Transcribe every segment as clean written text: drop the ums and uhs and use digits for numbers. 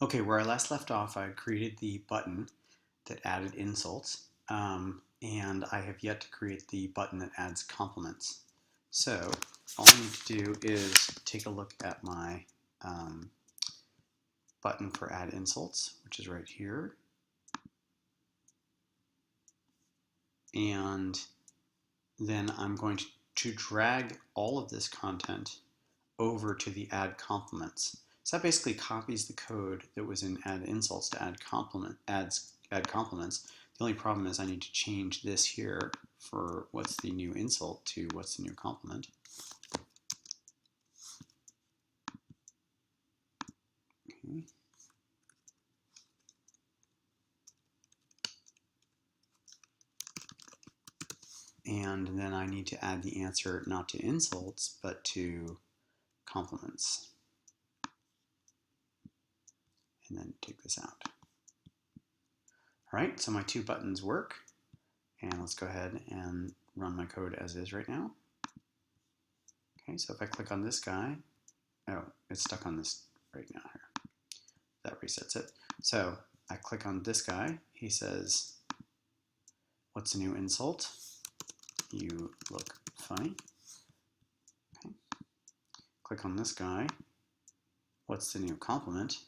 Okay, where I last left off, I created the button that added insults, and I have yet to create the button that adds compliments. So all I need to do is take a look at my button for add insults, which is right here, and then I'm going to drag all of this content over to the add compliments. So that basically copies the code that was in add insults to add compliments. The only problem is I need to change this here for what's the new insult to what's the new complement. Okay. And then I need to add the answer not to insults, but to compliments. And then take this out. All right, so my two buttons work. And let's go ahead and run my code as is right now. Okay, so if I click on this guy, oh, it's stuck on this right now here. That resets it. So I click on this guy. He says, what's the new insult? You look funny. Okay. Click on this guy. What's the new compliment?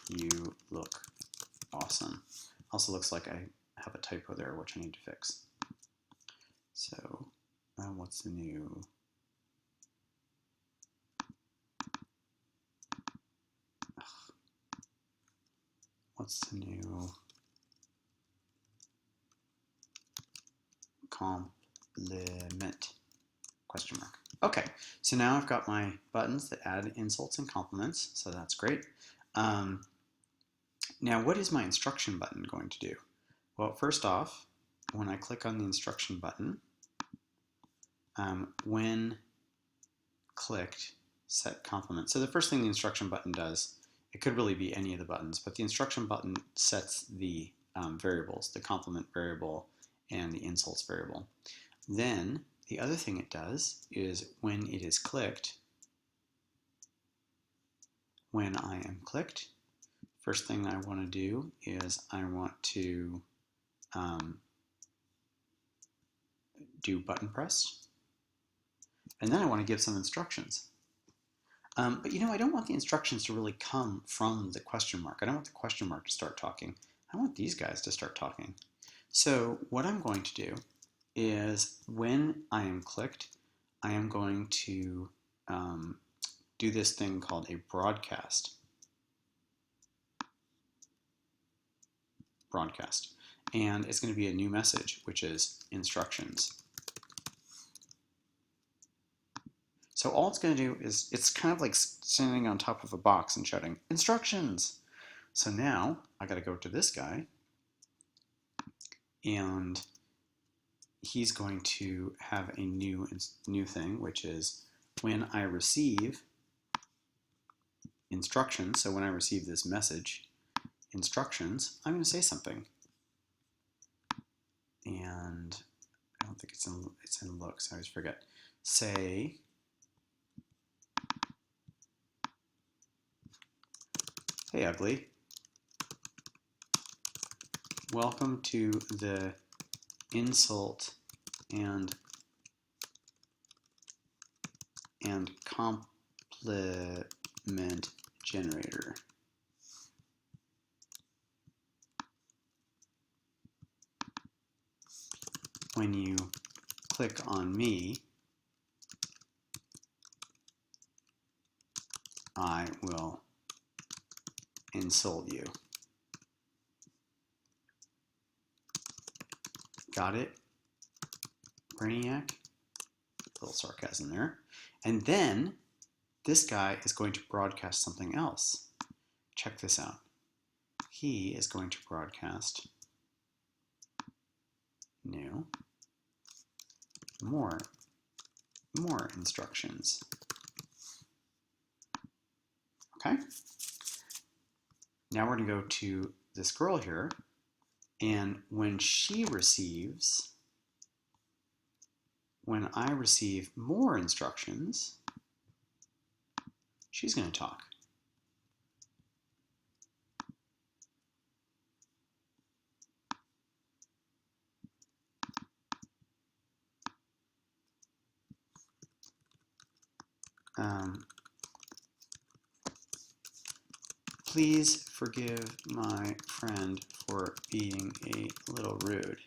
You look awesome. Also looks like I have a typo there, which I need to fix. So what's the new? What's the new compliment? Question mark. Okay, so now I've got my buttons that add insults and compliments, so that's great. Now, what is my instruction button going to do? Well, first off, when I click on the instruction button, when clicked, set complement. So the first thing the instruction button does, it could really be any of the buttons, but the instruction button sets the variables, the complement variable and the insults variable. Then the other thing it does is when it is clicked, when I am clicked, first thing I want to do is I want to do button press, and then I want to give some instructions. But you know, I don't want the instructions to really come from the question mark. I don't want the question mark to start talking. I want these guys to start talking. So what I'm going to do is when I am clicked, I am going to do this thing called a broadcast. And it's going to be a new message, which is instructions. So all it's going to do is, it's kind of like standing on top of a box and shouting, instructions! So now I got to go to this guy, and he's going to have a new thing, which is when I receive instructions, so when I receive this message, instructions, I'm going to say something. And I don't think it's in looks, I always forget. Say, hey ugly, welcome to the insult and compliment generator. When you click on me, I will insult you. Got it? Brainiac? A little sarcasm there. And then this guy is going to broadcast something else. Check this out. He is going to broadcast new, more instructions. Okay? Now we're going to go to this girl here, and when I receive more instructions, she's going to talk. Please forgive my friend for being a little rude.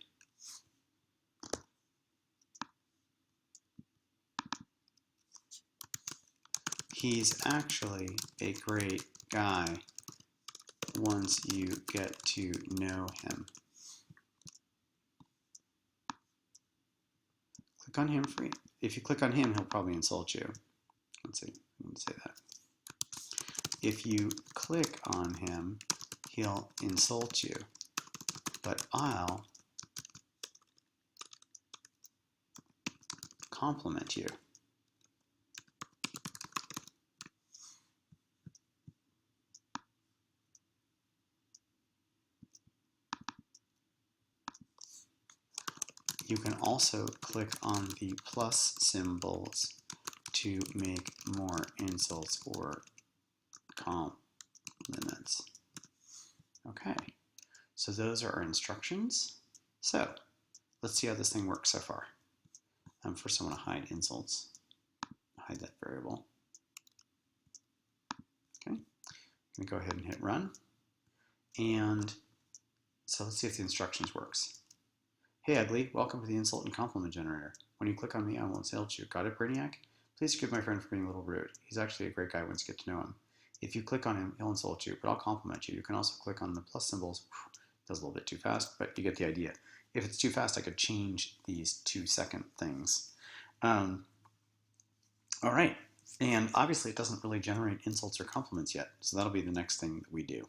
He's actually a great guy once you get to know him. Click on him free. If you click on him, he'll probably insult you. Let's see, I'm going to say that. If you click on him, he'll insult you, but I'll compliment you. You can also click on the plus symbols to make more insults or compliments. Okay, so those are our instructions. So let's see how this thing works so far. First I want to hide insults. Hide that variable. Okay, I'm going to go ahead and hit run. And so let's see if the instructions works. Hey ugly, welcome to the insult and compliment generator. When you click on me, I will insult you. Got it, Brainiac? Please forgive my friend for being a little rude. He's actually a great guy once you get to know him. If you click on him, he'll insult you, but I'll compliment you. You can also click on the plus symbols. Does a little bit too fast, but you get the idea. If it's too fast, I could change these 2-second things. All right, and obviously it doesn't really generate insults or compliments yet, so that'll be the next thing that we do.